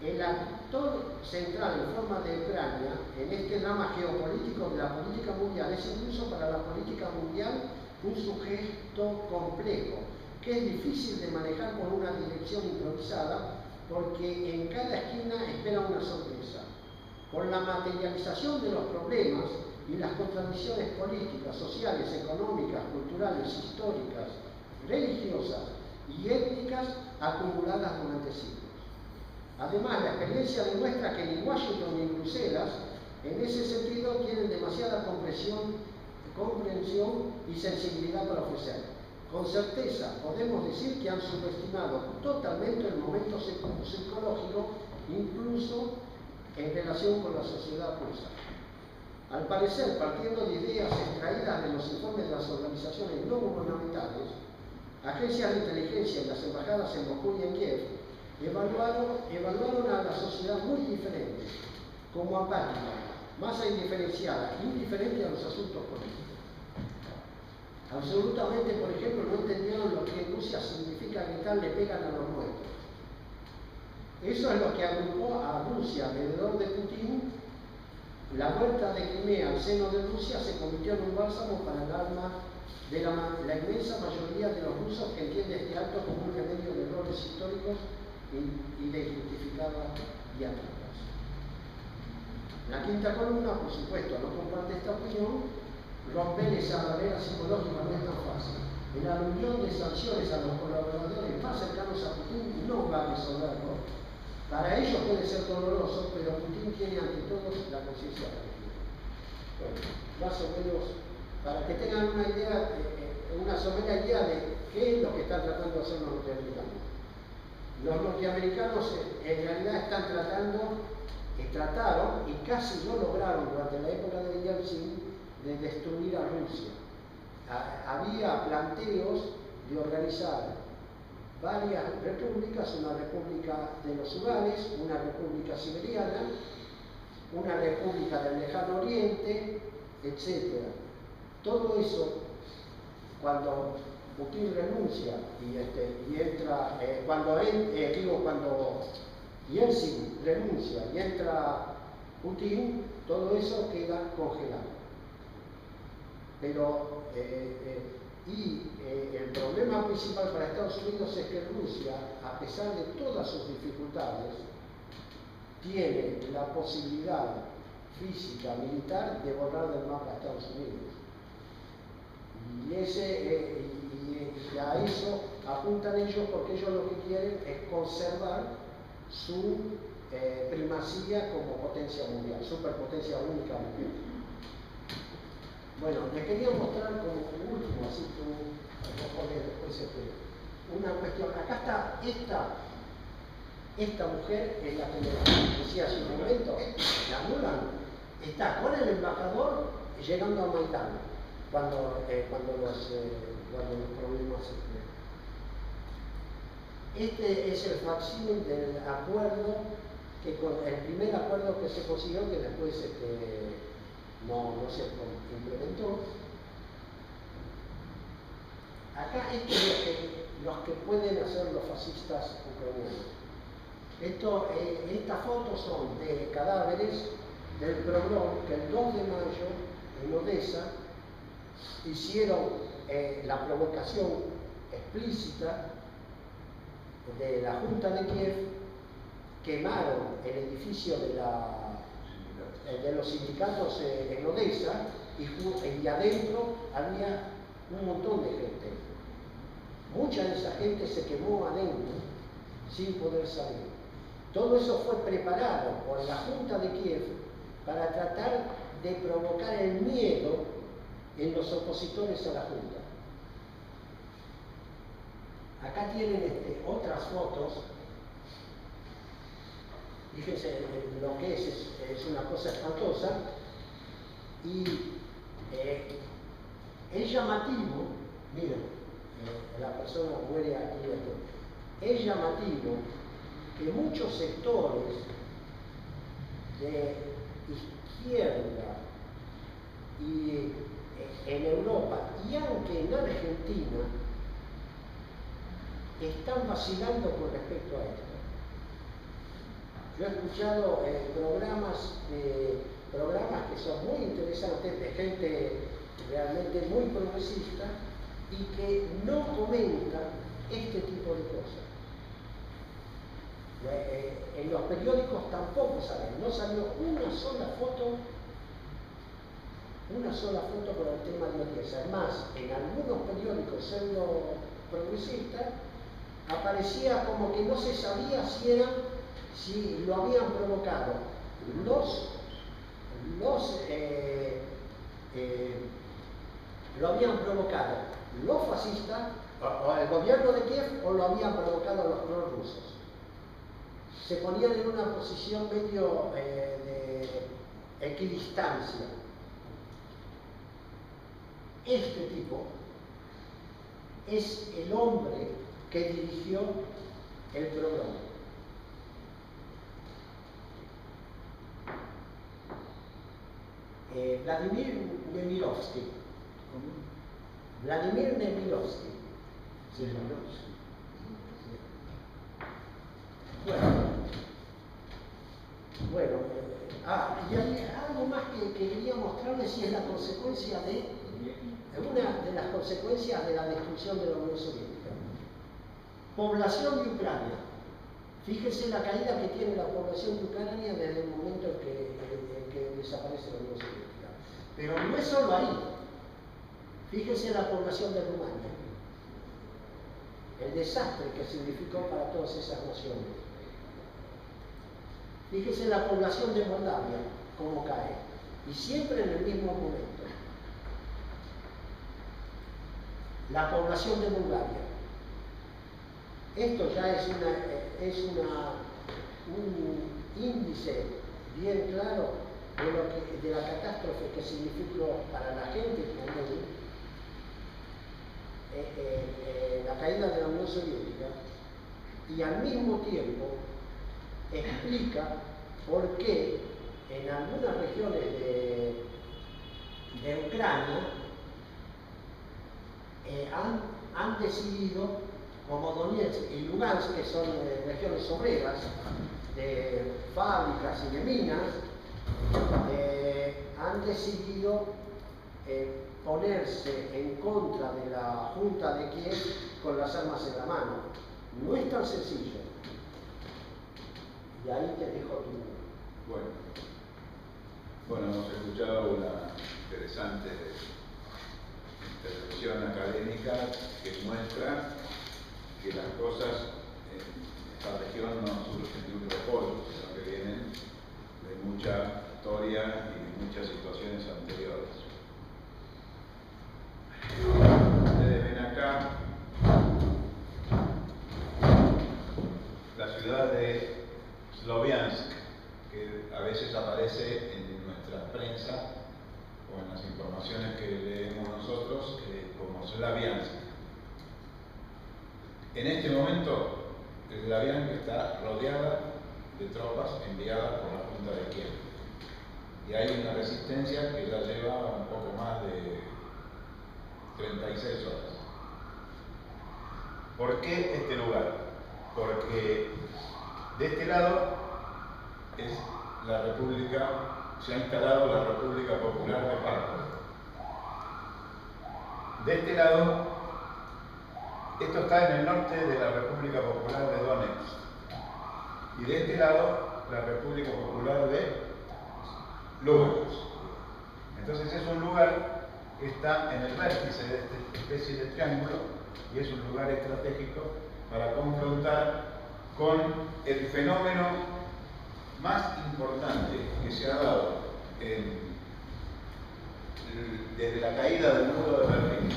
El actor central en forma de Ucrania en este drama geopolítico de la política mundial es incluso para la política mundial un sujeto complejo, que es difícil de manejar con una dirección improvisada porque en cada esquina espera una sorpresa. Con la materialización de los problemas y las contradicciones políticas, sociales, económicas, culturales, históricas, religiosas y étnicas acumuladas durante siglos. Además, la experiencia demuestra que ni Washington ni Bruselas, en ese sentido, tienen demasiada comprensión y sensibilidad para ofrecer. Con certeza podemos decir que han subestimado totalmente el momento psicológico, incluso en relación con la sociedad rusa. Al parecer, partiendo de ideas extraídas de los informes de las organizaciones no gubernamentales, agencias de inteligencia y las embajadas en Moscú y en Kiev evaluaron a la sociedad muy diferente, como apática, masa indiferenciada, indiferente a los asuntos políticos. Absolutamente, por ejemplo, no entendieron lo que en Rusia significa gritar le pegan a los muertos. Eso es lo que agrupó a Rusia alrededor de Putin. La vuelta de Crimea al seno de Rusia se convirtió en un bálsamo para el alma de la inmensa mayoría de los rusos que entiende este acto como un remedio de errores históricos y de injustificadas diátricas. La quinta columna, por supuesto, no comparte esta opinión. Romper esa barrera psicológica no es tan fácil. En la reunión de sanciones a los colaboradores más cercanos a Putin no va a resolverlo. Para ellos puede ser doloroso, pero Putin tiene ante todo la conciencia colectiva. Bueno, más o menos, para que tengan una idea, una somera idea de qué es lo que están tratando de hacer los norteamericanos. Los norteamericanos en realidad trataron y casi no lograron durante la época de Yeltsin de destruir a Rusia. Había planteos de organizar varias repúblicas, una república de los Urales, una república siberiana, una república del Lejano Oriente, etc. Todo eso, cuando Putin renuncia y entra, cuando Yeltsin renuncia y entra Putin, todo eso queda congelado. Pero el problema principal para Estados Unidos es que Rusia, a pesar de todas sus dificultades, tiene la posibilidad física, militar, de borrar del mapa a Estados Unidos. Y a eso apuntan ellos, porque ellos lo que quieren es conservar su primacía como potencia mundial, superpotencia única mundial. Bueno, les quería mostrar como último, así que después una cuestión. Acá está esta mujer, en la que me decía hace un momento, la Mulan, está con el embajador llegando a Maidán cuando los problemas Este es el facsímil del acuerdo, el primer acuerdo que se consiguió, que después no se implementó. Acá esto es los que pueden hacer los fascistas ucranianos. Estas fotos son de cadáveres del pogrom que el 2 de mayo en Odessa hicieron la provocación explícita de la Junta de Kiev, quemaron el edificio de los sindicatos en Odessa y adentro había un montón de gente. Mucha de esa gente se quemó adentro sin poder salir. Todo eso fue preparado por la Junta de Kiev para tratar de provocar el miedo en los opositores a la Junta. Acá tienen otras fotos. Fíjense lo que es una cosa espantosa. Y es llamativo, miren, la persona muere aquí y es llamativo que muchos sectores de izquierda y en Europa y aunque en Argentina están vacilando con respecto a esto. Yo he escuchado programas que son muy interesantes de gente realmente muy progresista y que no comenta este tipo de cosas. En los periódicos tampoco salen, no salió una sola foto por el tema de Odessa. Es más, en algunos periódicos pseudo progresistas aparecía como que no se sabía si lo habían provocado los fascistas o el gobierno de Kiev, o lo habían provocado los prorrusos. Se ponían en una posición medio de equidistancia. Este tipo es el hombre que dirigió el programa. Vladimir Nemirovsky. Vladimir Nemirovsky. Sí. Bueno, y hay algo más que quería mostrarles, y es la consecuencia una de las consecuencias de la destrucción de la Unión Soviética. Población de Ucrania. Fíjense la caída que tiene la población de Ucrania desde el momento en que desaparece la Unión Soviética. Pero no es solo ahí. Fíjense la población de Rumania. El desastre que significó para todas esas naciones. Fíjense la población de Moldavia, cómo cae. Y siempre en el mismo momento. La población de Bulgaria. Esto ya es un índice bien claro de la catástrofe que significó para la gente común la caída de la Unión Soviética, y al mismo tiempo explica por qué en algunas regiones de Ucrania han decidido, como Donetsk y Lugansk, que son regiones obreras, de fábricas y de minas, han decidido ponerse en contra de la Junta de Kiev con las armas en la mano. No es tan sencillo. Y ahí te dejo tu... Bueno, hemos escuchado una interesante intervención académica que muestra que las cosas en esta región no surgen de un repollo, sino que vienen de mucha historia y de muchas situaciones anteriores. Ustedes ven acá la ciudad de Sloviansk, que a veces aparece en nuestra prensa o en las informaciones que leemos nosotros como Slaviansk. En este momento, Slaviansk está rodeada de tropas enviadas por la Junta de Kiev. Y hay una resistencia que ya lleva un poco más de 36 horas. ¿Por qué este lugar? Porque de este lado es la República, se ha instalado la República Popular de Kharkov. De este lado, esto está en el norte de la República Popular de Donetsk. Y de este lado, la República Popular de Lugansk. Entonces es un lugar que está en el vértice de esta especie de triángulo y es un lugar estratégico para confrontar con el fenómeno más importante que se ha dado desde la caída del muro de Berlín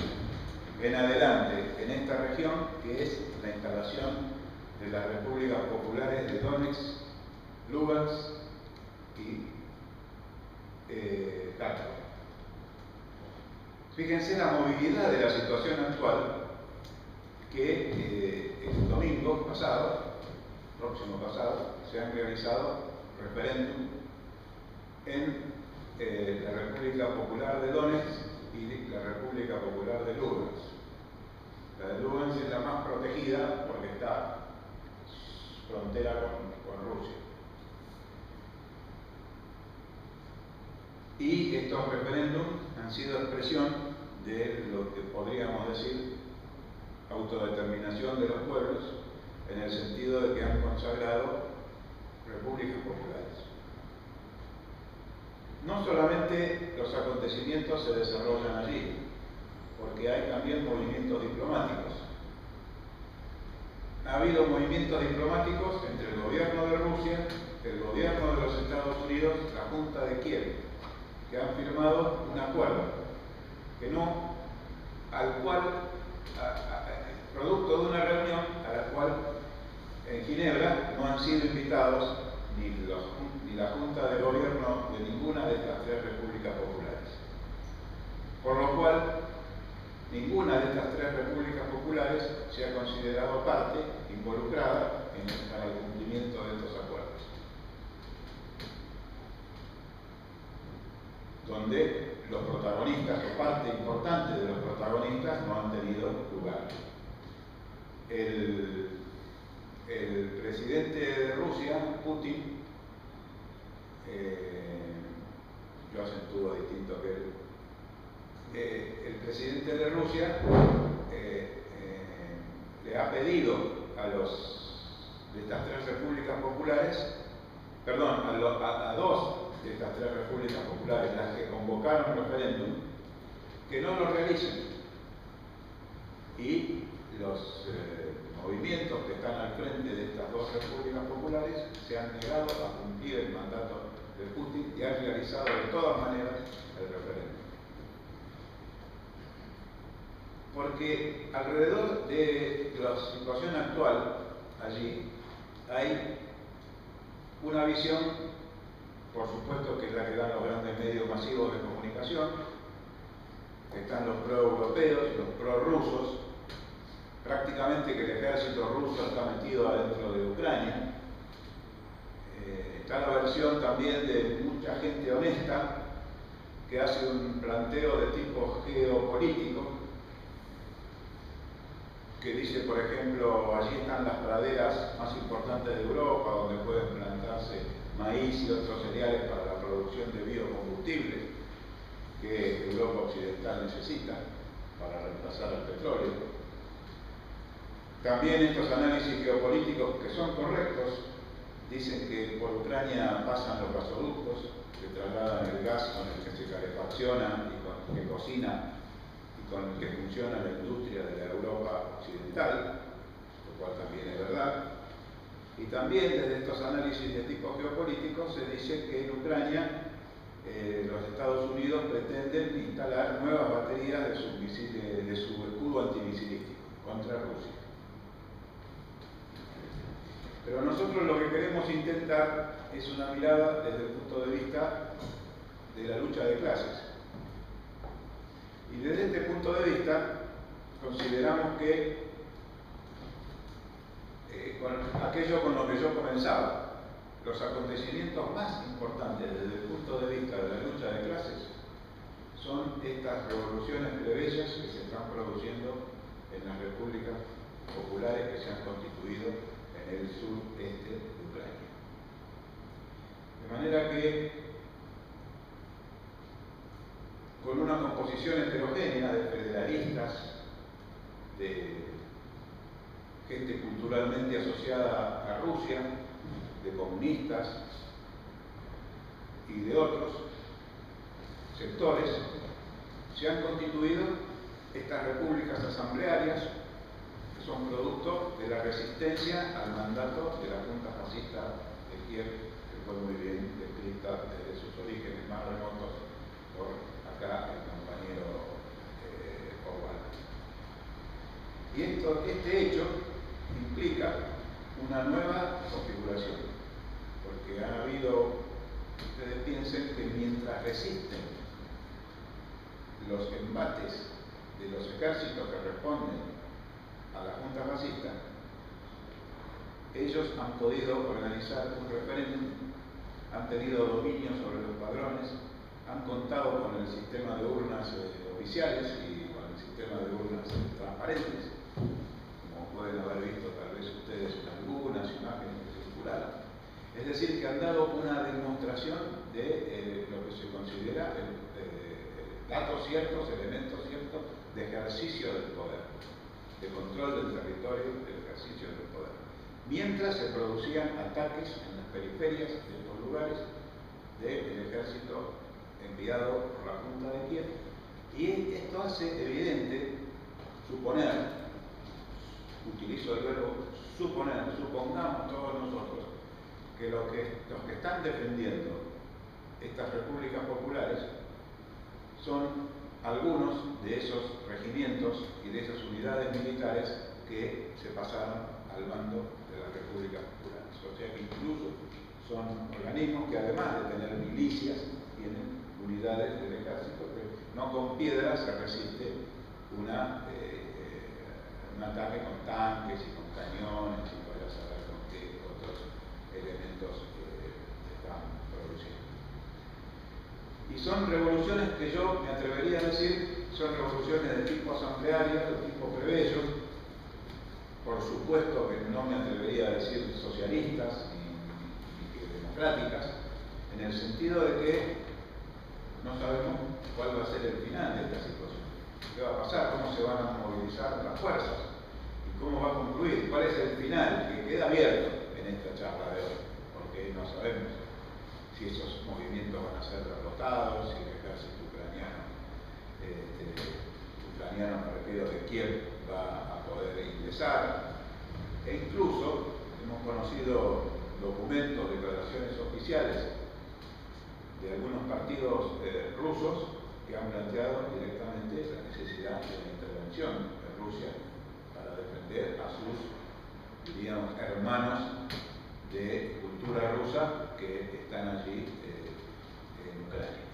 en adelante en esta región, que es la instalación de las repúblicas populares de Donetsk, Lugansk y Kharkov. Fíjense la movilidad de la situación actual, que el domingo pasado, próximo pasado, se han realizado referéndum en la República Popular de Donetsk y la República Popular de Lugansk. La de Lugansk es la más protegida porque está frontera con Rusia. Y estos referéndums han sido expresión de lo que podríamos decir autodeterminación de los pueblos, en el sentido de que han consagrado repúblicas populares. No solamente los acontecimientos se desarrollan allí, porque hay también movimientos diplomáticos. Ha habido movimientos diplomáticos entre el gobierno de Rusia, el gobierno de los Estados Unidos, la Junta de Kiev, que han firmado un acuerdo al cual, producto de una reunión a la cual en Ginebra no han sido invitados ni la Junta de Gobierno de ninguna de estas tres repúblicas populares. Por lo cual, ninguna de estas tres repúblicas populares se ha considerado parte involucrada para el cumplimiento de estos acuerdos, donde los protagonistas o parte importante de los protagonistas no han tenido lugar. El presidente de Rusia, Putin, yo acentúo distinto que él, el presidente de Rusia le ha pedido de estas tres repúblicas populares, perdón, a dos de estas tres repúblicas populares, las que convocaron referéndum, que no lo realicen. Y los movimientos que están al frente de estas dos repúblicas populares se han negado a cumplir el mandato de Putin y han realizado de todas maneras el referéndum. Porque alrededor de la situación actual allí hay una visión, por supuesto, que es la que dan los grandes medios masivos de comunicación, que están los pro-europeos, los pro-rusos, prácticamente que el ejército ruso está metido adentro de Ucrania. Está la versión también de mucha gente honesta que hace un planteo de tipo geopolítico, que dice, por ejemplo, allí están las praderas más importantes de Europa, donde pueden plantarse maíz y otros cereales para la producción de biocombustibles. que Europa Occidental necesita para reemplazar al petróleo. También estos análisis geopolíticos, que son correctos, dicen que por Ucrania pasan los gasoductos que trasladan el gas con el que se calefacciona y con el que cocina y con el que funciona la industria de la Europa Occidental, lo cual también es verdad. Y también desde estos análisis de tipo geopolítico se dice que en Ucrania los Estados Unidos pretenden instalar nuevas baterías de su escudo antimisilístico contra Rusia. Pero nosotros lo que queremos intentar es una mirada desde el punto de vista de la lucha de clases. Y desde este punto de vista consideramos que con aquello con lo que yo comenzaba, los acontecimientos más importantes desde el punto de vista de la lucha de clases son estas revoluciones plebeyas que se están produciendo en las repúblicas populares que se han constituido en el sureste de Ucrania. De manera que, con una composición heterogénea de federalistas, de gente culturalmente asociada a Rusia, de comunistas y de otros sectores, se han constituido estas repúblicas asamblearias que son producto de la resistencia al mandato de la Junta Fascista de Kiev, que fue muy bien descrita desde sus orígenes más remotos por acá el compañero Orbán. Y este hecho implica una nueva configuración, porque ha habido, ustedes piensen que mientras resisten los embates de los ejércitos que responden a la Junta Fascista, ellos han podido organizar un referéndum, han tenido dominio sobre los padrones, han contado con el sistema de urnas oficiales y con el sistema de urnas transparentes, como pueden haber visto tal vez ustedes en algunas imágenes que circularon. Es decir, que han dado una demostración de lo que se considera datos ciertos, elementos ciertos de ejercicio del poder, de control del territorio, del ejercicio del poder. Mientras se producían ataques en las periferias de estos lugares del ejército enviado por la Junta de Kiev. Y esto hace evidente suponer, utilizo el verbo suponer, supongamos todos nosotros, que los que están defendiendo estas repúblicas populares son algunos de esos regimientos y de esas unidades militares que se pasaron al bando de las repúblicas populares. O sea que incluso son organismos que además de tener milicias, tienen unidades del ejército que no con piedras se resiste un ataque con tanques y con cañones y vaya a saber con qué otros elementos están produciendo. Y son revoluciones que yo me atrevería a decir son revoluciones de tipo asambleario, de tipo plebeyo, por supuesto que no me atrevería a decir socialistas ni democráticas, en el sentido de que no sabemos cuál va a ser el final de esta situación. ¿Qué va a pasar? ¿Cómo se van a movilizar las fuerzas? ¿Y cómo va a concluir? ¿Cuál es el final? Que queda abierto en esta charla de hoy, porque no sabemos si esos movimientos van a ser derrotados, si el ejército ucraniano me refiero de Kiev va a poder ingresar, e incluso hemos conocido documentos, declaraciones oficiales de algunos partidos rusos que han planteado directamente la necesidad de la intervención de Rusia para defender a sus, diríamos, hermanos de cultura rusa que están allí en Ucrania.